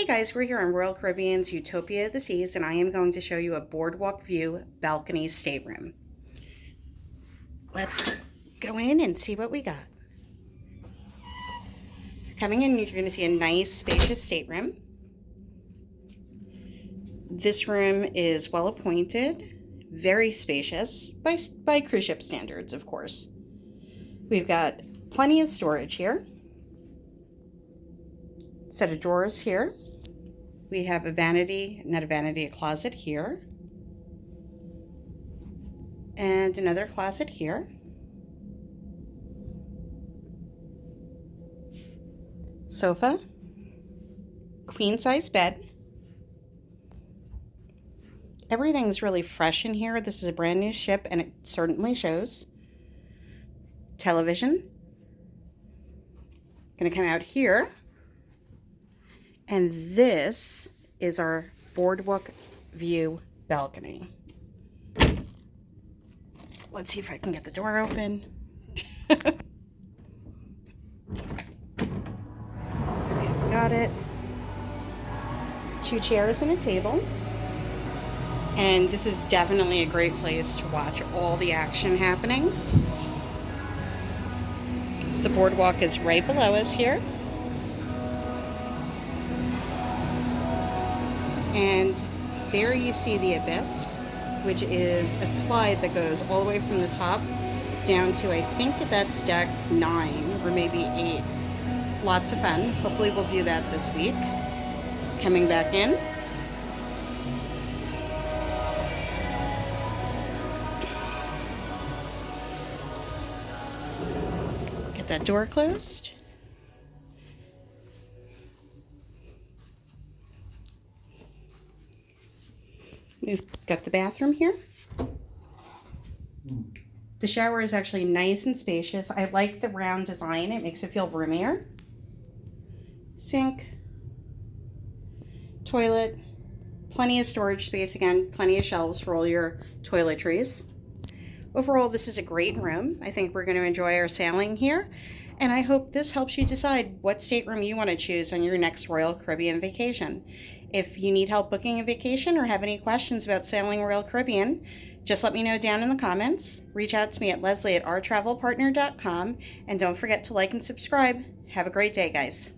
Hey guys, we're here on Royal Caribbean's Utopia of the Seas, and I am going to show you a Boardwalk View balcony stateroom. Let's go in and see what we got. Coming in, you're going to see a nice, spacious stateroom. This room is well appointed, very spacious, by cruise ship standards, of course. We've got plenty of storage here. Set of drawers here. We have a closet here. And another closet here. Sofa. Queen size bed. Everything's really fresh in here. This is a brand new ship and it certainly shows. Television. Gonna come out here. And this is our Boardwalk View balcony. Let's see if I can get the door open. Got it. 2 chairs and a table. And this is definitely a great place to watch all the action happening. The boardwalk is right below us here. And there you see the abyss, which is a slide that goes all the way from the top down to, I think that's deck 9 or maybe 8. Lots of fun. Hopefully we'll do that this week. Coming back in. Get that door closed. We've got the bathroom here. The shower is actually nice and spacious. I like the round design. It makes it feel roomier. Sink. Toilet. Plenty of storage space again. Plenty of shelves for all your toiletries. Overall, this is a great room. I think we're going to enjoy our sailing here. And I hope this helps you decide what stateroom you want to choose on your next Royal Caribbean vacation. If you need help booking a vacation or have any questions about sailing Royal Caribbean, just let me know down in the comments. Reach out to me at Leslie at ourtravelpartner.com. And don't forget to like and subscribe. Have a great day, guys.